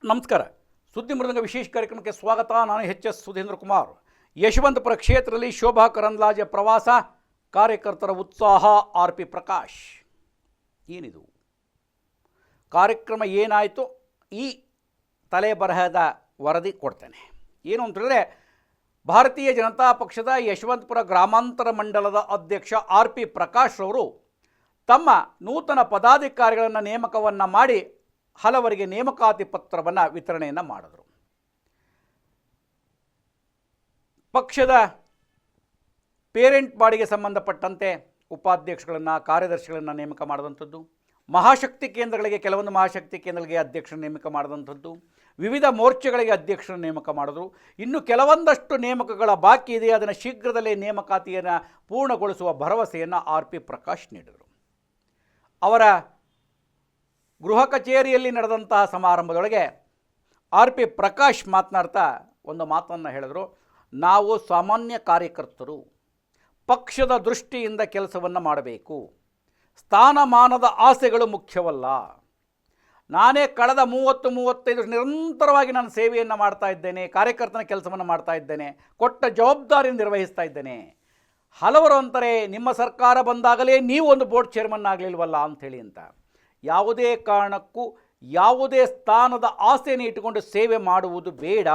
ನಮಸ್ಕಾರ. ಸುದ್ದಿ ಮೃದಂಗ ವಿಶೇಷ ಕಾರ್ಯಕ್ರಮಕ್ಕೆ ಸ್ವಾಗತ. ನಾನು ಎಚ್ ಸುಧೀಂದ್ರ ಕುಮಾರ್. ಯಶವಂತಪುರ ಕ್ಷೇತ್ರದಲ್ಲಿ ಶೋಭಾ ಕರಂದ್ಲಾಜೆ ಪ್ರವಾಸ, ಕಾರ್ಯಕರ್ತರ ಉತ್ಸಾಹ. RP ಪ್ರಕಾಶ್. ಏನಿದು ಕಾರ್ಯಕ್ರಮ, ಏನಾಯಿತು, ಈ ತಲೆ ಬರಹದ ವರದಿ ಕೊಡ್ತೇನೆ. ಏನು ಅಂತಂದರೆ, ಭಾರತೀಯ ಜನತಾ ಪಕ್ಷದ ಯಶವಂತಪುರ ಗ್ರಾಮಾಂತರ ಮಂಡಲದ ಅಧ್ಯಕ್ಷ RP ಪ್ರಕಾಶ್ ಅವರು ತಮ್ಮ ನೂತನ ಪದಾಧಿಕಾರಿಗಳನ್ನು ನೇಮಕವನ್ನು ಮಾಡಿ ಹಲವರಿಗೆ ನೇಮಕಾತಿ ಪತ್ರವನ್ನು ವಿತರಣೆಯನ್ನು ಮಾಡಿದರು. ಪಕ್ಷದ ಪೇರೆಂಟ್ ಬಾಡಿಗೆ ಸಂಬಂಧಪಟ್ಟಂತೆ ಉಪಾಧ್ಯಕ್ಷಗಳನ್ನು, ಕಾರ್ಯದರ್ಶಿಗಳನ್ನು ನೇಮಕ ಮಾಡಿದಂಥದ್ದು, ಮಹಾಶಕ್ತಿ ಕೇಂದ್ರಗಳಿಗೆ, ಕೆಲವೊಂದು ಮಹಾಶಕ್ತಿ ಕೇಂದ್ರಗಳಿಗೆ ಅಧ್ಯಕ್ಷರ ನೇಮಕ ಮಾಡಿದಂಥದ್ದು, ವಿವಿಧ ಮೋರ್ಚಾಗಳಿಗೆ ಅಧ್ಯಕ್ಷರ ನೇಮಕ ಮಾಡಿದ್ರು. ಇನ್ನು ಕೆಲವೊಂದಷ್ಟು ನೇಮಕಗಳ ಬಾಕಿ ಇದೆ, ಅದನ್ನು ಶೀಘ್ರದಲ್ಲೇ ನೇಮಕಾತಿಯನ್ನು ಪೂರ್ಣಗೊಳಿಸುವ ಭರವಸೆಯನ್ನು RP ಪ್ರಕಾಶ್ ನೀಡಿದರು. ಅವರ ಗೃಹ ಕಚೇರಿಯಲ್ಲಿ ನಡೆದಂತಹ ಸಮಾರಂಭದೊಳಗೆ RP ಪ್ರಕಾಶ್ ಮಾತನಾಡ್ತಾ ಒಂದು ಮಾತನ್ನು ಹೇಳಿದರು. ನಾವು ಸಾಮಾನ್ಯ ಕಾರ್ಯಕರ್ತರು, ಪಕ್ಷದ ದೃಷ್ಟಿಯಿಂದ ಕೆಲಸವನ್ನು ಮಾಡಬೇಕು, ಸ್ಥಾನಮಾನದ ಆಸೆಗಳು ಮುಖ್ಯವಲ್ಲ. ನಾನೇ ಕಳೆದ 30-35 ನಿರಂತರವಾಗಿ ನಾನು ಸೇವೆಯನ್ನು ಮಾಡ್ತಾ ಇದ್ದೇನೆ, ಕಾರ್ಯಕರ್ತನ ಕೆಲಸವನ್ನು ಮಾಡ್ತಾ ಇದ್ದೇನೆ, ಕೊಟ್ಟ ಜವಾಬ್ದಾರಿಯನ್ನು ನಿರ್ವಹಿಸ್ತಾ ಇದ್ದೇನೆ. ಹಲವರು ಅಂತಾರೆ, ನಿಮ್ಮ ಸರ್ಕಾರ ಬಂದಾಗಲೇ ನೀವು ಒಂದು ಬೋರ್ಡ್ ಚೇರ್ಮನ್ ಆಗಲಿಲ್ವಲ್ಲ ಅಂಥೇಳಿ ಅಂತ. ಯಾವುದೇ ಕಾರಣಕ್ಕೂ ಯಾವುದೇ ಸ್ಥಾನದ ಆಸೆಯನ್ನು ಇಟ್ಟುಕೊಂಡು ಸೇವೆ ಮಾಡುವುದು ಬೇಡ.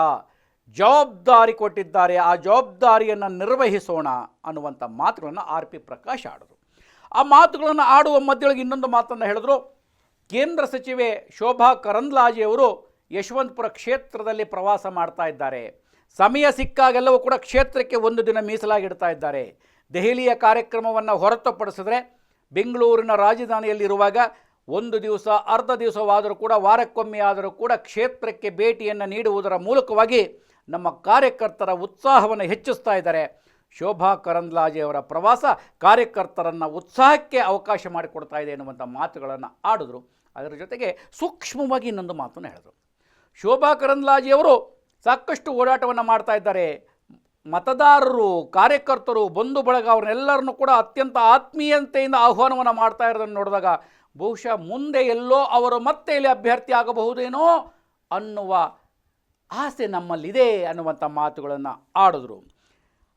ಜವಾಬ್ದಾರಿ ಕೊಟ್ಟಿದ್ದಾರೆ, ಆ ಜವಾಬ್ದಾರಿಯನ್ನು ನಿರ್ವಹಿಸೋಣ ಅನ್ನುವಂಥ ಮಾತುಗಳನ್ನು RP ಪ್ರಕಾಶ್ ಆಡಿದ್ರು. ಆ ಮಾತುಗಳನ್ನು ಆಡುವ ಮಧ್ಯೊಳಗೆ ಇನ್ನೊಂದು ಮಾತನ್ನು ಹೇಳಿದ್ರು. ಕೇಂದ್ರ ಸಚಿವೆ ಶೋಭಾ ಕರಂದ್ಲಾಜೆಯವರು ಯಶವಂತಪುರ ಕ್ಷೇತ್ರದಲ್ಲಿ ಪ್ರವಾಸ ಮಾಡ್ತಾ ಇದ್ದಾರೆ. ಸಮಯ ಸಿಕ್ಕಾಗೆಲ್ಲವೂ ಕೂಡ ಕ್ಷೇತ್ರಕ್ಕೆ ಒಂದು ದಿನ ಮೀಸಲಾಗಿಡ್ತಾ ಇದ್ದಾರೆ. ದೆಹಲಿಯ ಕಾರ್ಯಕ್ರಮವನ್ನು ಹೊರತುಪಡಿಸಿದ್ರೆ ಬೆಂಗಳೂರಿನ ರಾಜಧಾನಿಯಲ್ಲಿರುವಾಗ ಒಂದು ದಿವಸ, ಅರ್ಧ ದಿವಸವಾದರೂ ಕೂಡ, ವಾರಕ್ಕೊಮ್ಮೆ ಆದರೂ ಕೂಡ ಕ್ಷೇತ್ರಕ್ಕೆ ಭೇಟಿಯನ್ನು ನೀಡುವುದರ ಮೂಲಕವಾಗಿ ನಮ್ಮ ಕಾರ್ಯಕರ್ತರ ಉತ್ಸಾಹವನ್ನು ಹೆಚ್ಚಿಸ್ತಾ ಇದ್ದಾರೆ. ಶೋಭಾ ಕರಂದ್ಲಾಜೆಯವರ ಪ್ರವಾಸ ಕಾರ್ಯಕರ್ತರನ್ನು ಉತ್ಸಾಹಕ್ಕೆ ಅವಕಾಶ ಮಾಡಿಕೊಡ್ತಾ ಇದೆ ಎನ್ನುವಂಥ ಮಾತುಗಳನ್ನು ಆಡಿದ್ರು. ಅದರ ಜೊತೆಗೆ ಸೂಕ್ಷ್ಮವಾಗಿ ಇನ್ನೊಂದು ಮಾತನ್ನು ಹೇಳಿದರು. ಶೋಭಾ ಕರಂದ್ಲಾಜೆಯವರು ಸಾಕಷ್ಟು ಓಡಾಟವನ್ನು ಮಾಡ್ತಾ ಇದ್ದಾರೆ. ಮತದಾರರು, ಕಾರ್ಯಕರ್ತರು, ಬಂಧು ಬಳಗ ಅವ್ರನ್ನೆಲ್ಲರನ್ನೂ ಕೂಡ ಅತ್ಯಂತ ಆತ್ಮೀಯತೆಯಿಂದ ಆಹ್ವಾನವನ್ನು ಮಾಡ್ತಾ ಇರೋದನ್ನು ನೋಡಿದಾಗ ಬಹುಶಃ ಮುಂದೆ ಎಲ್ಲೋ ಅವರು ಮತ್ತೆ ಇಲ್ಲಿ ಅಭ್ಯರ್ಥಿ ಆಗಬಹುದೇನೋ ಅನ್ನುವ ಆಸೆ ನಮ್ಮಲ್ಲಿದೆ ಅನ್ನುವಂಥ ಮಾತುಗಳನ್ನು ಆಡಿದ್ರು.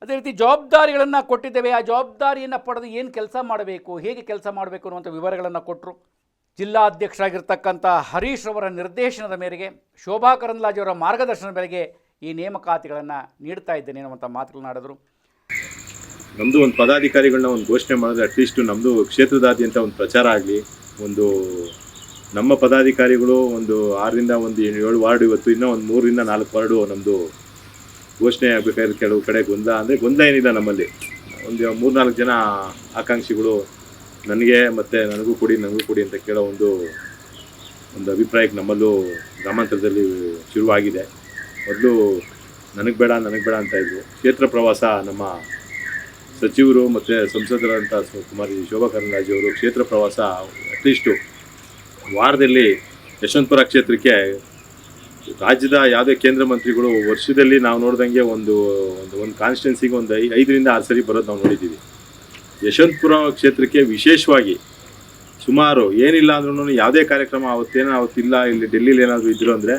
ಅದೇ ರೀತಿ ಜವಾಬ್ದಾರಿಗಳನ್ನು ಕೊಟ್ಟಿದ್ದೇವೆ, ಆ ಜವಾಬ್ದಾರಿಯನ್ನು ಪಡೆದು ಏನು ಕೆಲಸ ಮಾಡಬೇಕು, ಹೇಗೆ ಕೆಲಸ ಮಾಡಬೇಕು ಅನ್ನುವಂಥ ವಿವರಗಳನ್ನು ಕೊಟ್ಟರು. ಜಿಲ್ಲಾಧ್ಯಕ್ಷರಾಗಿರ್ತಕ್ಕಂಥ ಹರೀಶ್ ಅವರ ನಿರ್ದೇಶನದ ಮೇರೆಗೆ, ಶೋಭಾ ಕರಂದ್ಲಾಜೆಯವರ ಮಾರ್ಗದರ್ಶನದ ಮೇರೆಗೆ ಈ ನೇಮಕಾತಿಗಳನ್ನು ನೀಡ್ತಾ ಇದ್ದೇನೆ ಅನ್ನುವಂಥ ಮಾತುಗಳನ್ನು ಆಡಿದ್ರು. ನಮ್ಮದು ಒಂದು ಪದಾಧಿಕಾರಿಗಳನ್ನ ಒಂದು ಘೋಷಣೆ ಮಾಡಿದ್ರೆ ಅಟ್ಲೀಸ್ಟ್ ನಮ್ಮದು ಕ್ಷೇತ್ರದಾದ್ಯಂತ ಒಂದು ಪ್ರಚಾರ ಆಗಲಿ. ಒಂದು ನಮ್ಮ ಪದಾಧಿಕಾರಿಗಳು ಒಂದು 6ರಿಂದ 7 ವಾರ್ಡು, ಇವತ್ತು ಇನ್ನೂ ಒಂದು 3-4 ವಾರ್ಡು ನಮ್ಮದು ಘೋಷಣೆ ಆಗಬೇಕಾದ್ರೆ ಕೆಲವು ಕಡೆ ಗೊಂದಲ ಏನಿಲ್ಲ. ನಮ್ಮಲ್ಲಿ ಒಂದು 3-4 ಜನ ಆಕಾಂಕ್ಷಿಗಳು ನನಗೆ ಮತ್ತು ನನಗೂ ಕೊಡಿ ಅಂತ ಕೇಳೋ ಒಂದು ಅಭಿಪ್ರಾಯಕ್ಕೆ ನಮ್ಮಲ್ಲೂ ಗ್ರಾಮಾಂತರದಲ್ಲಿ ಶುರುವಾಗಿದೆ. ಮೊದಲು ನನಗೆ ಬೇಡ ಅಂತ ಇದ್ದರು. ಕ್ಷೇತ್ರ ಪ್ರವಾಸ ನಮ್ಮ ಸಚಿವರು ಮತ್ತು ಸಂಸದರಂಥ ಕುಮಾರಿ ಶೋಭಾ ಕರಂದ್ಲಾಜೆಯವರು ಕ್ಷೇತ್ರ ಪ್ರವಾಸ ಅಟ್ಲೀಸ್ಟು ವಾರದಲ್ಲಿ ಯಶವಂತಪುರ ಕ್ಷೇತ್ರಕ್ಕೆ ರಾಜ್ಯದ ಯಾವುದೇ ಕೇಂದ್ರ ಮಂತ್ರಿಗಳು ವರ್ಷದಲ್ಲಿ ನಾವು ನೋಡ್ದಂಗೆ ಒಂದು ಕಾನ್ಸ್ಟಿಟ್ಯೂನ್ಸಿಗೆ ಒಂದು 5ರಿಂದ 6 ಸರಿ ಬರೋದು ನಾವು ನೋಡಿದ್ದೀವಿ. ಯಶವಂತಪುರ ಕ್ಷೇತ್ರಕ್ಕೆ ವಿಶೇಷವಾಗಿ ಸುಮಾರು ಏನಿಲ್ಲ ಅಂದ್ರೂ ಯಾವುದೇ ಕಾರ್ಯಕ್ರಮ ಅವತ್ತಿಲ್ಲ, ಇಲ್ಲಿ ಡೆಲ್ಲಿಲಿ ಏನಾದರೂ ಇದ್ದರು ಅಂದರೆ,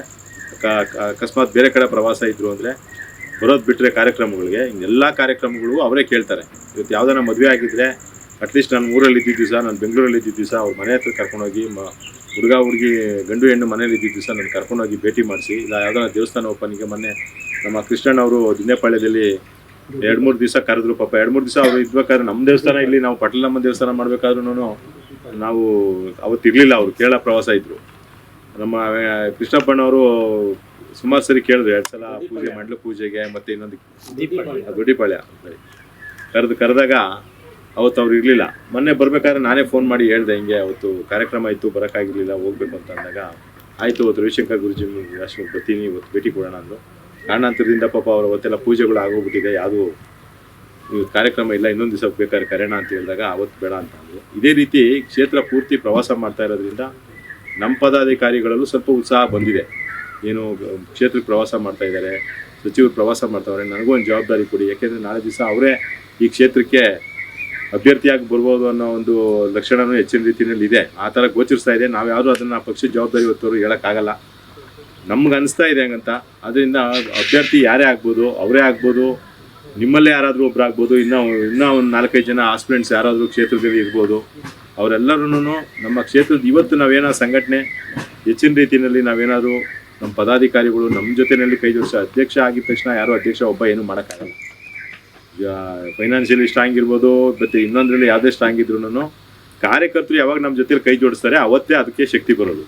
ಅಕಸ್ಮಾತ್ ಬೇರೆ ಕಡೆ ಪ್ರವಾಸ ಇದ್ದರು ಅಂದರೆ ಬರೋದು ಬಿಟ್ಟರೆ ಕಾರ್ಯಕ್ರಮಗಳಿಗೆ, ಹಿಂಗೆಲ್ಲ ಕಾರ್ಯಕ್ರಮಗಳು ಅವರೇ ಕೇಳ್ತಾರೆ. ಇವತ್ತು ಯಾವುದಾರ ಮದುವೆ ಆಗಿದ್ದರೆ ಅಟ್ಲೀಸ್ಟ್ ನಾನು ಊರಲ್ಲಿ ಇದ್ದಿದ್ದ ದಿವಸ, ನಾನು ಬೆಂಗಳೂರಲ್ಲಿ ಇದ್ದಿದ್ದ ದಿವಸ ಅವ್ರ ಮನೆ ಹತ್ರ ಕರ್ಕೊಂಡೋಗಿ, ಹುಡುಗಿ ಗಂಡು ಹೆಣ್ಣು ಮನೇಲಿ ಇದ್ದಿದ್ದ ದಿವಸ ನಾನು ಕರ್ಕೊಂಡೋಗಿ ಭೇಟಿ ಮಾಡಿಸಿ, ಇಲ್ಲ ಯಾವುದಾರ ದೇವಸ್ಥಾನ ಓಪನಿಗೆ ಮೊನ್ನೆ ನಮ್ಮ ಕೃಷ್ಣಣ್ಣವರು ದಿನ್ನೇಪಾಳ್ಯದಲ್ಲಿ 2-3 ದಿವಸ ಕರೆದ್ರು. ಪಾಪ 2-3 ದಿವಸ ಅವರು ಇದ್ಬೇಕಾದ್ರೆ ನಮ್ಮ ದೇವಸ್ಥಾನ ಇಲ್ಲಿ ನಾವು ಪಟಲಮ್ಮ ದೇವಸ್ಥಾನ ಮಾಡಬೇಕಾದ್ರೂ ನಾವು ಅವತ್ತಿರಲಿಲ್ಲ. ಅವರು ಕೇರಳ ಪ್ರವಾಸ ಇದ್ದರು. ನಮ್ಮ ಕೃಷ್ಣಪ್ಪಣ್ಣವರು ಸುಮಾರು ಸರಿ ಕೇಳಿದ್ರು, 2 ಸಲ ಪೂಜೆ, ಮಂಡಲ ಪೂಜೆಗೆ, ಮತ್ತು ಇನ್ನೊಂದು ದೊಡ್ಡಿಪಾಳ್ಯ ಕರೆದಾಗ ಅವತ್ತು ಅವ್ರು ಇರಲಿಲ್ಲ. ಮೊನ್ನೆ ಬರಬೇಕಾದ್ರೆ ನಾನೇ ಫೋನ್ ಮಾಡಿ ಹೇಳಿದೆ, ಹಿಂಗೆ ಅವತ್ತು ಕಾರ್ಯಕ್ರಮ ಇತ್ತು, ಬರೋಕ್ಕಾಗಿರಲಿಲ್ಲ, ಹೋಗ್ಬೇಕು ಅಂತ ಅಂದಾಗ, ಆಯಿತು ಅವತ್ತು ರವಿಶಂಕರ್ ಗುರುಜಿ ಅಷ್ಟು ಬರ್ತೀನಿ, ಇವತ್ತು ಭೇಟಿ ಕೊಡೋಣ ಅಂದರು. ಕಾರಣಾಂತರದಿಂದ ಪಾಪ ಅವರು ಅವತ್ತೆಲ್ಲ ಪೂಜೆಗಳು ಆಗೋಗ್ಬಿಟ್ಟಿದೆ, ಯಾವುದೂ ಇವತ್ತು ಕಾರ್ಯಕ್ರಮ ಇಲ್ಲ, ಇನ್ನೊಂದು ದಿವಸ ಬೇಕಾದ್ರೆ ಕರೆಯೋಣ ಅಂತ ಹೇಳಿದಾಗ ಅವತ್ತು ಬೇಡ ಅಂತ ಅಂದರು. ಇದೇ ರೀತಿ ಕ್ಷೇತ್ರ ಪೂರ್ತಿ ಪ್ರವಾಸ ಮಾಡ್ತಾ ಇರೋದ್ರಿಂದ ನಮ್ಮ ಪದಾಧಿಕಾರಿಗಳಲ್ಲೂ ಸ್ವಲ್ಪ ಉತ್ಸಾಹ ಬಂದಿದೆ. ಏನು ಕ್ಷೇತ್ರಕ್ಕೆ ಪ್ರವಾಸ ಮಾಡ್ತಾ ಇದ್ದಾರೆ, ಸಚಿವರು ಪ್ರವಾಸ ಮಾಡ್ತಾವ್ರೆ, ನನಗೂ ಒಂದು ಜವಾಬ್ದಾರಿ ಕೊಡಿ, ಯಾಕೆಂದರೆ ನಾಳೆ ದಿವಸ ಅವರೇ ಈ ಕ್ಷೇತ್ರಕ್ಕೆ ಅಭ್ಯರ್ಥಿಯಾಗಿ ಬರ್ಬೋದು ಅನ್ನೋ ಒಂದು ಲಕ್ಷಣವೂ ಹೆಚ್ಚಿನ ರೀತಿಯಲ್ಲಿ ಇದೆ. ಆ ಥರ ಗೋಚರಿಸ್ತಾ ಇದೆ. ನಾವು ಯಾರು ಅದನ್ನು ಪಕ್ಷದ ಜವಾಬ್ದಾರಿ ಹೊತ್ತವರು ಹೇಳೋಕ್ಕಾಗಲ್ಲ. ನಮ್ಗೆ ಅನಿಸ್ತಾ ಇದೆ ಹಂಗಂತ. ಅದರಿಂದ ಅಭ್ಯರ್ಥಿ ಯಾರೇ ಆಗ್ಬೋದು, ಅವರೇ ಆಗ್ಬೋದು, ನಿಮ್ಮಲ್ಲೇ ಯಾರಾದರೂ ಒಬ್ರು ಆಗ್ಬೋದು, ಇನ್ನೂ ಒಂದು 4-5 ಜನ ಆಸ್ಪಿರೆಂಟ್ಸ್ ಯಾರಾದರೂ ಕ್ಷೇತ್ರದಲ್ಲಿ ಇರ್ಬೋದು. ಅವರೆಲ್ಲರೂ ನಮ್ಮ ಕ್ಷೇತ್ರದ ಇವತ್ತು ನಾವೇನಾದ್ರು ಸಂಘಟನೆ ಹೆಚ್ಚಿನ ರೀತಿಯಲ್ಲಿ ನಾವೇನಾದರೂ ನಮ್ಮ ಪದಾಧಿಕಾರಿಗಳು ನಮ್ಮ ಜೊತೆಯಲ್ಲಿ ಕೈ ಜೋಡಿಸಿ, ಅಧ್ಯಕ್ಷ ಆಗಿದ ತಕ್ಷಣ ಯಾರು ಅಧ್ಯಕ್ಷ ಒಬ್ಬ ಏನೂ ಮಾಡೋಕ್ಕಾಗಲ್ಲ. ಫೈನಾನ್ಷಿಯಲಿ ಸ್ಟ್ರಾಂಗ್ ಇರ್ಬೋದು, ಮತ್ತು ಇನ್ನೊಂದರಲ್ಲಿ ಯಾವುದೇ ಸ್ಟ್ರಾಂಗ್ ಇದ್ರೂ ಕಾರ್ಯಕರ್ತರು ಯಾವಾಗ ನಮ್ಮ ಜೊತೆಲಿ ಕೈ ಜೋಡಿಸ್ತಾರೆ ಅವತ್ತೇ ಅದಕ್ಕೆ ಶಕ್ತಿ ಬರೋದು.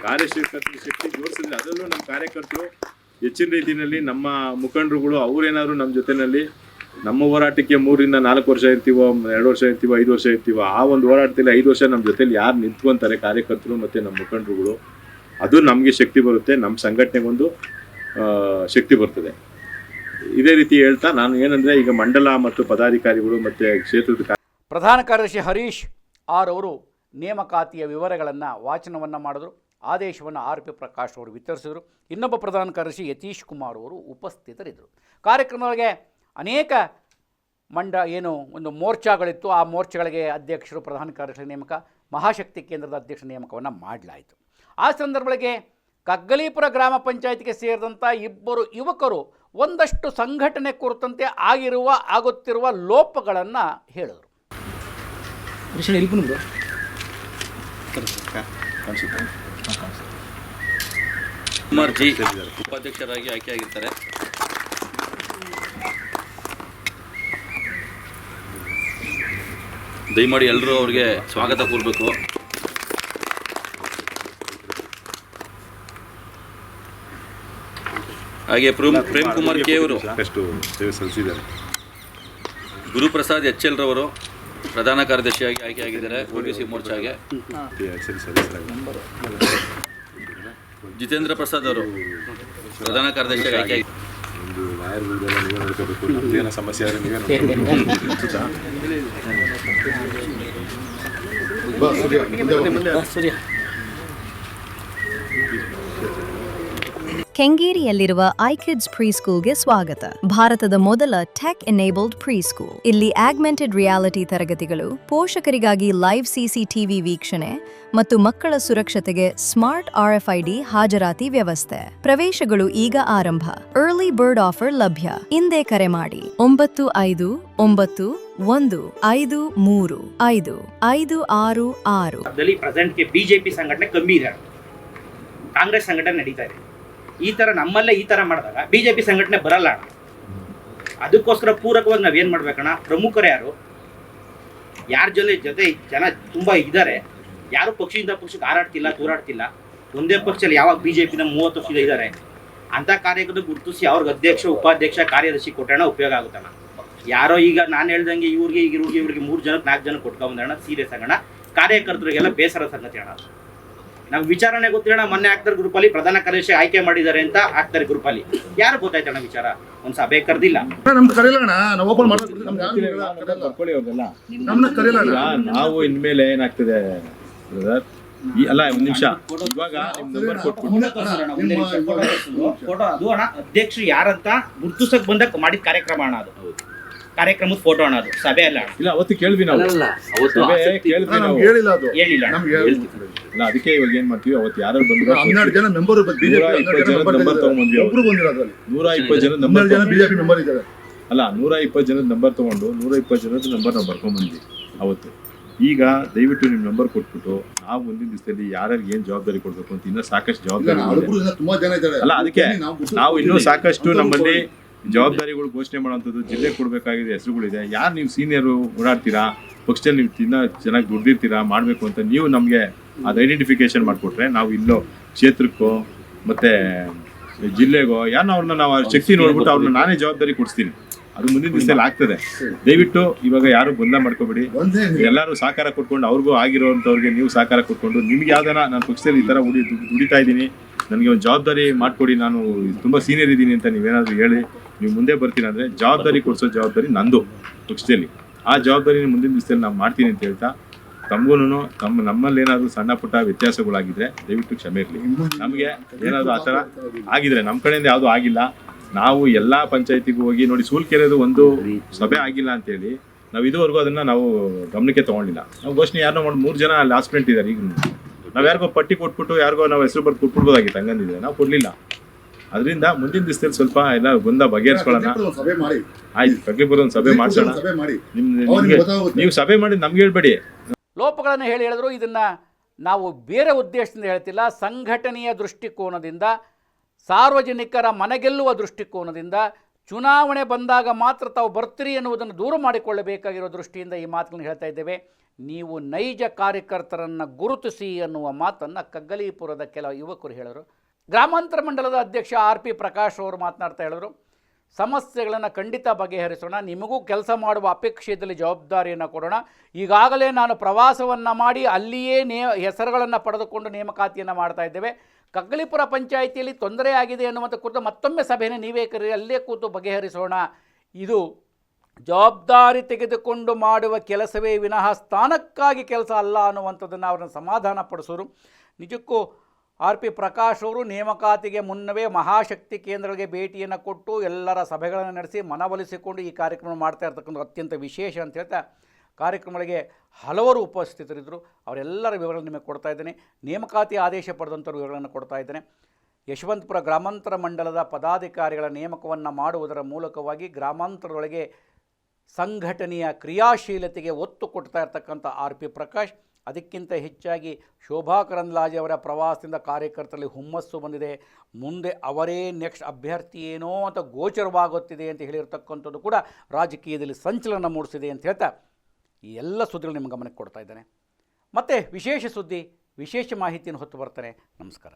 ಕಾರ್ಯಕರ್ತರು ಶಕ್ತಿ ಜೋಡಿಸಿದ್ರೆ ಅದರಲ್ಲೂ ನಮ್ಮ ಕಾರ್ಯಕರ್ತರು ಹೆಚ್ಚಿನ ರೀತಿಯಲ್ಲಿ ನಮ್ಮ ಮುಖಂಡರುಗಳು ಅವರೇನಾದ್ರು ನಮ್ಮ ಜೊತೆಯಲ್ಲಿ ನಮ್ಮ ಹೋರಾಟಕ್ಕೆ 3-4 ವರ್ಷ ಇರ್ತೀವೋ, 2 ವರ್ಷ ಇರ್ತೀವೋ, 5 ವರ್ಷ ಇರ್ತೀವೋ, ಆ ಒಂದು ಹೋರಾಟದಲ್ಲಿ 5 ವರ್ಷ ನಮ್ಮ ಜೊತೆಲಿ ಯಾರು ನಿಂತ್ಕೊಂತಾರೆ ಕಾರ್ಯಕರ್ತರು ಮತ್ತು ನಮ್ಮ ಮುಖಂಡರುಗಳು, ಅದು ನಮಗೆ ಶಕ್ತಿ ಬರುತ್ತೆ, ನಮ್ಮ ಸಂಘಟನೆಗೊಂದು ಶಕ್ತಿ ಬರ್ತದೆ. ಇದೇ ರೀತಿ ಹೇಳ್ತಾ ನಾನು ಏನಂದರೆ, ಈಗ ಮಂಡಲ ಮತ್ತು ಪದಾಧಿಕಾರಿಗಳು ಮತ್ತು ಕ್ಷೇತ್ರದ ಪ್ರಧಾನ ಕಾರ್ಯದರ್ಶಿ ಹರೀಶ್ ಆರ್ ಅವರು ನೇಮಕಾತಿಯ ವಿವರಗಳನ್ನು ವಾಚನವನ್ನು ಮಾಡಿದ್ರು. ಆದೇಶವನ್ನು RP ಪ್ರಕಾಶ್ ಅವರು ವಿತರಿಸಿದರು. ಇನ್ನೊಬ್ಬ ಪ್ರಧಾನ ಕಾರ್ಯದರ್ಶಿ ಯತೀಶ್ ಕುಮಾರ್ ಅವರು ಉಪಸ್ಥಿತರಿದ್ದರು. ಕಾರ್ಯಕ್ರಮದೊಳಗೆ ಅನೇಕ ಒಂದು ಮೋರ್ಚಾಗಳಿತ್ತು. ಆ ಮೋರ್ಚಾಗಳಿಗೆ ಅಧ್ಯಕ್ಷರು, ಪ್ರಧಾನ ಕಾರ್ಯದರ್ಶಿ ನೇಮಕ, ಮಹಾಶಕ್ತಿ ಕೇಂದ್ರದ ಅಧ್ಯಕ್ಷ ನೇಮಕವನ್ನು ಮಾಡಲಾಯಿತು. ಆ ಸಂದರ್ಭಗಳಿಗೆ ಕಗ್ಗಲೀಪುರ ಗ್ರಾಮ ಪಂಚಾಯತಿಗೆ ಸೇರಿದಂಥ 2 ಯುವಕರು ಒಂದಷ್ಟು ಸಂಘಟನೆ ಕುರಿತಂತೆ ಆಗುತ್ತಿರುವ ಲೋಪಗಳನ್ನು ಹೇಳಿದರು. ಕುಮಾರ್ ಜಿ ಉಪಾಧ್ಯಕ್ಷರಾಗಿ ಆಯ್ಕೆಯಾಗಿರ್ತಾರೆ. ದಯಮಾಡಿ ಎಲ್ಲರೂ ಅವ್ರಿಗೆ ಸ್ವಾಗತ ಕೋರಬೇಕು. ಹಾಗೆ ಪ್ರೇಮ್ ಕುಮಾರ್ ಕೆ ಅವರು ಸೇವೆ ಸಲ್ಲಿಸಿದ್ದಾರೆ. ಗುರುಪ್ರಸಾದ್ HL ರವರು ಪ್ರಧಾನ ಕಾರ್ಯದರ್ಶಿಯಾಗಿ ಆಯ್ಕೆಯಾಗಿದ್ದಾರೆ OBC ಮೋರ್ಚಾಗೆ. ಜಿತೇಂದ್ರ ಪ್ರಸಾದ್ ಅವರು ಪ್ರಧಾನ ಕಾರ್ಯದರ್ಶಿಯಾಗಿ ಆಯ್ಕೆಯಾಗಿದ್ದಾರೆ. ಸಮಸ್ಯೆ ಕೆಂಗೇರಿಯಲ್ಲಿರುವ ಐಕಿಡ್ಸ್ ಪ್ರೀಸ್ಕೂಲ್ಗೆ ಸ್ವಾಗತ. ಭಾರತದ ಮೊದಲ ಟೆಕ್ ಎನೇಬಲ್ಡ್ ಪ್ರೀಸ್ಕೂಲ್. ಇಲ್ಲಿ ಆಗ್ಮೆಂಟೆಡ್ ರಿಯಾಲಿಟಿ ತರಗತಿಗಳು, ಪೋಷಕರಿಗಾಗಿ ಲೈವ್ CCTV ವೀಕ್ಷಣೆ ಮತ್ತು ಮಕ್ಕಳ ಸುರಕ್ಷತೆಗೆ ಸ್ಮಾರ್ಟ್ RFID ಹಾಜರಾತಿ ವ್ಯವಸ್ಥೆ. ಪ್ರವೇಶಗಳು ಈಗ ಆರಂಭ. ಅರ್ಲಿ ಬರ್ಡ್ ಆಫರ್ ಲಭ್ಯ. ಹಿಂದೆ ಕರೆ ಮಾಡಿ 9591535566. ಪ್ರೆಸೆಂಟ್ಗೆ ಬಿಜೆಪಿ ಸಂಘಟನೆ ಕಮ್ಮಿ ಇದೆ, ಕಾಂಗ್ರೆಸ್ ಸಂಘಟನೆ ನಡೀತಾ ಇದೆ. ಈ ತರ ನಮ್ಮಲ್ಲೇ ಈ ತರ ಮಾಡಿದಾಗ ಬಿಜೆಪಿ ಸಂಘಟನೆ ಬರಲ್ಲ ಅಣ್ಣ. ಅದಕ್ಕೋಸ್ಕರ ಪೂರಕವಾಗಿ ನಾವೇನ್ ಮಾಡ್ಬೇಕಣ್ಣ, ಪ್ರಮುಖರು ಯಾರ ಜೊತೆ ಜನ ತುಂಬಾ ಇದ್ದಾರೆ, ಯಾರು ಪಕ್ಷದಿಂದ ಪಕ್ಷಕ್ಕೆ ಹಾರಾಡ್ತಿಲ್ಲ, ತೂರಾಡ್ತಿಲ್ಲ. ಒಂದೇ ಪಕ್ಷದಲ್ಲಿ ಯಾವಾಗ ಬಿಜೆಪಿನ 30 ಪಕ್ಷದ ಇದ್ದಾರೆ ಅಂತ ಕಾರ್ಯಕರ್ತರು ಗುರುತಿಸಿ ಅವ್ರಿಗೆ ಅಧ್ಯಕ್ಷ, ಉಪಾಧ್ಯಕ್ಷ, ಕಾರ್ಯದರ್ಶಿ ಕೊಟ್ಟಣ ಉಪಯೋಗ ಆಗುತ್ತಣ್ಣ. ಯಾರೋ ಈಗ ನಾನು ಹೇಳ್ದಂಗೆ ಇವ್ರಿಗೆ 3 ಜನಕ್ಕೆ 4 ಜನಕ್ಕೆ ಕೊಟ್ಕೊಂಬಂದಣ್ಣ, ಸೀರಿಯಸ್ ಆಗೋಣ. ಕಾರ್ಯಕರ್ತರಿಗೆಲ್ಲ ಬೇಸರ ಸಂಗತಿ ಅಣ್ಣ. ನಮ್ಗೆ ವಿಚಾರನೆ ಗೊತ್ತಿರೋಣ. ಮೊನ್ನೆ ಆಗ್ತಾರೆ ಗ್ರೂಪಲ್ಲಿ ಪ್ರಧಾನ ಕಾರ್ಯದರ್ಶಿ ಆಯ್ಕೆ ಮಾಡಿದ್ದಾರೆ ಅಂತ ಆಗ್ತಾರೆ ಗ್ರೂಪಲ್ಲಿ. ಯಾರು ಗೊತ್ತಾಯ್ತಣ್ಣ ವಿಚಾರ? ಒಂದು ಸಭೆ ಕರೆದಿಲ್ಲ. ನಾವು ಇನ್ಮೇಲೆ ಏನಾಗ್ತದೆ ಅಲ್ಲ, ಒಂದು ನಿಮಿಷ, ಇವಾಗ ಫೋಟೋ ಅದು ಅಣ್ಣ, ಅಧ್ಯಕ್ಷರು ಯಾರಂತ ಗುರುತಿಸಕ್ ಬಂದಾಗ ಮಾಡಿದ ಕಾರ್ಯಕ್ರಮ ಅಣ್ಣ. ಅದು ಕಾರ್ಯಕ್ರಮದ ಫೋಟೋ ಅಣ್ಣ, ಅದು ಸಭೆ ಅಲ್ಲ. ಇಲ್ಲ, ಅವತ್ತು ಕೇಳಿದ್ವಿ ನಾವು, ಹೇಳಿಲ್ಲ, ಅಲ್ಲ ಅದಕ್ಕೆ ಇವಾಗ ಏನ್ ಮಾಡ್ತೀವಿ, ಅವತ್ತು ಯಾರು ಬಂದ್ರು 12 ಜನ ಮೆಂಬರ್, 120 ಜನ ಬಿಜೆಪಿ ಮೆಂಬರ್ ಇದ್ದಾರೆ. ಅಲ್ಲ 120 ಜನದ ನಂಬರ್ ತಗೊಂಡು 120 ಜನದ ನಂಬರ್ ನಾವು ಬರ್ಕೊಂಡ್ಬಂದ್ವಿ ಅವತ್ತು. ಈಗ ದಯವಿಟ್ಟು ನಿಮ್ ನಂಬರ್ ಕೊಟ್ಬಿಟ್ಟು ನಾವು ಮುಂದಿನ ದಿವಸದಲ್ಲಿ ಯಾರ್ಯಾರು ಏನ್ ಜವಾಬ್ದಾರಿ ಕೊಡ್ಬೇಕು ಅಂತ ಇನ್ನೂ ಸಾಕಷ್ಟು ಜವಾಬ್ದಾರಿ ಅಲ್ಲ, ಅದಕ್ಕೆ ನಾವು ಇನ್ನೂ ಸಾಕಷ್ಟು ನಮ್ಮಲ್ಲಿ ಜವಾಬ್ದಾರಿಗಳು ಘೋಷಣೆ ಮಾಡುವಂಥದ್ದು ಜಿಲ್ಲೆಗೆ ಕೊಡಬೇಕಾಗಿದೆ ಹೆಸರುಗಳಿದೆ. ಯಾರು ನೀವು ಸೀನಿಯರು ಓಡಾಡ್ತೀರಾ, ಪಕ್ಷದಲ್ಲಿ ನೀವು ಚೆನ್ನಾಗಿ ದುಡ್ದಿರ್ತೀರಾ, ಮಾಡಬೇಕು ಅಂತ ನೀವು ನಮಗೆ ಅದು ಐಡೆಂಟಿಫಿಕೇಶನ್ ಮಾಡಿಕೊಟ್ರೆ ನಾವು ಇಲ್ಲೋ ಕ್ಷೇತ್ರಕ್ಕೋ ಮತ್ತು ಜಿಲ್ಲೆಗೋ ಅವ್ರನ್ನ ನಾವು ಶಕ್ತಿ ನೋಡ್ಬಿಟ್ಟು ಅವ್ರನ್ನ ನಾನೇ ಜವಾಬ್ದಾರಿ ಕೊಡಿಸ್ತೀನಿ. ಅದು ಮುಂದಿನ ದಿವಸದಲ್ಲಿ ಆಗ್ತದೆ. ದಯವಿಟ್ಟು ಇವಾಗ ಯಾರು ಗೊಂದಲ ಮಾಡ್ಕೋಬೇಡಿ. ಎಲ್ಲರೂ ಸಹಕಾರ ಕೊಟ್ಕೊಂಡು, ಅವ್ರಿಗೂ ಆಗಿರೋಂಥವ್ರಿಗೆ ನೀವು ಸಹಕಾರ ಕೊಟ್ಕೊಂಡು, ನಿಮ್ಗೆ ಯಾವ್ದಾನ ನಾನು ಪಕ್ಷದಲ್ಲಿ ಈ ಥರ ದುಡಿತಾ ಇದ್ದೀನಿ, ನನಗೆ ಒಂದು ಜವಾಬ್ದಾರಿ ಮಾಡಿಕೊಡಿ, ನಾನು ತುಂಬ ಸೀನಿಯರ್ ಇದ್ದೀನಿ ಅಂತ ನೀವೇನಾದರೂ ಹೇಳಿ ನೀವು ಮುಂದೆ ಬರ್ತೀನಿ ಅಂದರೆ ಜವಾಬ್ದಾರಿ ಕೊಡಿಸೋ ಜವಾಬ್ದಾರಿ ನಂದು ಪಕ್ಷದಲ್ಲಿ. ಆ ಜವಾಬ್ದಾರಿ ಮುಂದಿನ ದಿವಸದಲ್ಲಿ ನಾನು ಮಾಡ್ತೀನಿ ಅಂತ ಹೇಳ್ತಾ, ತಮಗೂ ನಮ್ಮಲ್ಲಿ ಏನಾದರೂ ಸಣ್ಣ ಪುಟ್ಟ ವ್ಯತ್ಯಾಸಗಳಾಗಿದ್ರೆ ದಯವಿಟ್ಟು ಕ್ಷಮೆ ಇರಲಿ. ನಮಗೆ ಏನಾದರೂ ಆ ಥರ ಆಗಿದ್ರೆ, ನಮ್ಮ ಕಡೆಯಿಂದ ಯಾವುದೂ ಆಗಿಲ್ಲ. ನಾವು ಎಲ್ಲ ಪಂಚಾಯತಿಗೂ ಹೋಗಿ ನೋಡಿ, ಸೂಲ್ಕೆರೆದು ಒಂದು ಸಭೆ ಆಗಿಲ್ಲ ಅಂತೇಳಿ ನಾವು ಇದುವರೆಗೂ ಅದನ್ನು ನಾವು ಗಮನಕ್ಕೆ ತೊಗೊಂಡಿಲ್ಲ. ನಾವು ಘೋಷಣೆ ಯಾರನ್ನೋ ಮಾಡಿ 3 ಜನ ಅಲ್ಲಿ ಆಸ್ಪಿರೆಂಟ್ ಇದ್ದಾರೆ. ಈಗ ನಾವು ಯಾರಿಗೋ ಪಟ್ಟಿ ಕೊಟ್ಬಿಟ್ಟು ಯಾರಿಗೋ ನಾವು ಹೆಸರು ಬರ್ದು ಕೊಟ್ಬಿಡ್ಬೋದಾಗಿತ್ತು, ಹಂಗಂದಿದ್ರೆ ನಾವು ಕೊಡಲಿಲ್ಲ. ಅದರಿಂದ ಮುಂದಿನ ದಿವಸದಲ್ಲಿ ಸ್ವಲ್ಪ ಎಲ್ಲ ಗೊಂದ ಬಗೆಹರಿಸ್ಕೊಳ್ಳೋಣ. ಸಭೆ ಮಾಡಿ ಆಯ್ತು, ಕಗ್ಲಿಪುರದ ಒಂದು ಸಭೆ ಮಾಡ್ಸೋಣ. ಸಭೆ ಮಾಡಿ ನೀವು ಸಭೆ ಮಾಡಿ ನಮ್ಗೆ ಹೇಳ್ಬೇಡಿ. ಲೋಪಗಳನ್ನು ಹೇಳಿದ್ರು. ಇದನ್ನು ನಾವು ಬೇರೆ ಉದ್ದೇಶದಿಂದ ಹೇಳ್ತಿಲ್ಲ. ಸಂಘಟನೆಯ ದೃಷ್ಟಿಕೋನದಿಂದ, ಸಾರ್ವಜನಿಕರ ಮನಗೆಲ್ಲುವ ದೃಷ್ಟಿಕೋನದಿಂದ, ಚುನಾವಣೆ ಬಂದಾಗ ಮಾತ್ರ ತಾವು ಬರ್ತೀರಿ ಎನ್ನುವುದನ್ನು ದೂರ ಮಾಡಿಕೊಳ್ಳಬೇಕಾಗಿರೋ ದೃಷ್ಟಿಯಿಂದ ಈ ಮಾತುಗಳನ್ನು ಹೇಳ್ತಾ ಇದ್ದೇವೆ. ನೀವು ನೈಜ ಕಾರ್ಯಕರ್ತರನ್ನು ಗುರುತಿಸಿ ಅನ್ನುವ ಮಾತನ್ನು ಕಗ್ಗಲೀಪುರದ ಕೆಲ ಯುವಕರು ಹೇಳಿದರು. ಗ್ರಾಮಾಂತರ ಮಂಡಲದ ಅಧ್ಯಕ್ಷ ಆರ್ ಪಿ ಪ್ರಕಾಶ್ ಅವರು ಮಾತನಾಡ್ತಾ ಹೇಳಿದರು, ಸಮಸ್ಯೆಗಳನ್ನು ಖಂಡಿತ ಬಗೆಹರಿಸೋಣ, ನಿಮಗೂ ಕೆಲಸ ಮಾಡುವ ಅಪೇಕ್ಷೆಯಲ್ಲಿ ಜವಾಬ್ದಾರಿಯನ್ನು ಕೊಡೋಣ. ಈಗಾಗಲೇ ನಾನು ಪ್ರವಾಸವನ್ನು ಮಾಡಿ ಅಲ್ಲಿಯೇ ಹೆಸರುಗಳನ್ನು ಪಡೆದುಕೊಂಡು ನೇಮಕಾತಿಯನ್ನು ಮಾಡ್ತಾ ಇದ್ದೇವೆ. ಕಗ್ಗಲೀಪುರ ಪಂಚಾಯಿತಿಯಲ್ಲಿ ತೊಂದರೆ ಆಗಿದೆ ಅನ್ನುವಂಥ ಕುರಿತು ಮತ್ತೊಮ್ಮೆ ಸಭೆಯನ್ನು ನೀವೇ ಕರೀರಿ, ಅಲ್ಲೇ ಕೂತು ಬಗೆಹರಿಸೋಣ. ಇದು ಜವಾಬ್ದಾರಿ ತೆಗೆದುಕೊಂಡು ಮಾಡುವ ಕೆಲಸವೇ ವಿನಃ ಸ್ಥಾನಕ್ಕಾಗಿ ಕೆಲಸ ಅಲ್ಲ ಅನ್ನುವಂಥದ್ದನ್ನು ಅವರನ್ನು ಸಮಾಧಾನ ಪಡಿಸೋರು. ನಿಜಕ್ಕೂ ಆರ್ ಪಿ ಪ್ರಕಾಶ್ ಅವರು ನೇಮಕಾತಿಗೆ ಮುನ್ನವೇ ಮಹಾಶಕ್ತಿ ಕೇಂದ್ರಗಳಿಗೆ ಭೇಟಿಯನ್ನು ಕೊಟ್ಟು ಎಲ್ಲರ ಸಭೆಗಳನ್ನು ನಡೆಸಿ ಮನವೊಲಿಸಿಕೊಂಡು ಈ ಕಾರ್ಯಕ್ರಮ ಮಾಡ್ತಾ ಇರ್ತಕ್ಕಂಥ ಅತ್ಯಂತ ವಿಶೇಷ ಅಂತ ಹೇಳ್ತಾ ಕಾರ್ಯಕ್ರಮಗಳಿಗೆ ಹಲವರು ಉಪಸ್ಥಿತರಿದ್ದರು. ಅವರೆಲ್ಲರ ವಿವರಗಳನ್ನು ನಿಮಗೆ ಕೊಡ್ತಾ ಇದ್ದೇನೆ. ನೇಮಕಾತಿ ಆದೇಶ ಪಡೆದಂಥವ್ರ ವಿವರಗಳನ್ನು ಕೊಡ್ತಾ ಇದ್ದೇನೆ. ಯಶವಂತಪುರ ಗ್ರಾಮಾಂತರ ಮಂಡಲದ ಪದಾಧಿಕಾರಿಗಳ ನೇಮಕವನ್ನು ಮಾಡುವುದರ ಮೂಲಕವಾಗಿ ಗ್ರಾಮಾಂತರದೊಳಗೆ ಸಂಘಟನೆಯ ಕ್ರಿಯಾಶೀಲತೆಗೆ ಒತ್ತು ಕೊಡ್ತಾ ಇರ್ತಕ್ಕಂಥ ಆರ್ ಪಿ ಪ್ರಕಾಶ್, ಅದಕ್ಕಿಂತ ಹೆಚ್ಚಾಗಿ ಶೋಭಾ ಕರಂದ್ಲಾಜೆ ಅವರ ಪ್ರವಾಸದಿಂದ ಕಾರ್ಯಕರ್ತರಲ್ಲಿ ಹುಮ್ಮಸ್ಸು ಬಂದಿದೆ. ಮುಂದೆ ಅವರೇ ನೆಕ್ಸ್ಟ್ ಅಭ್ಯರ್ಥಿ ಏನೋ ಅಂತ ಗೋಚರವಾಗುತ್ತಿದೆ ಅಂತ ಹೇಳಿರ್ತಕ್ಕಂಥದ್ದು ಕೂಡ ರಾಜಕೀಯದಲ್ಲಿ ಸಂಚಲನ ಮೂಡಿಸಿದೆ ಅಂತ ಹೇಳ್ತಾ ಈ ಎಲ್ಲ ಸುದ್ದಿಗಳು ನಿಮ್ಮ ಗಮನಕ್ಕೆ ಕೊಡ್ತಾ ಇದ್ದೇನೆ. ಮತ್ತು ವಿಶೇಷ ಸುದ್ದಿ, ವಿಶೇಷ ಮಾಹಿತಿಯನ್ನು ಹೊತ್ತು ಬರ್ತಾರೆ. ನಮಸ್ಕಾರ.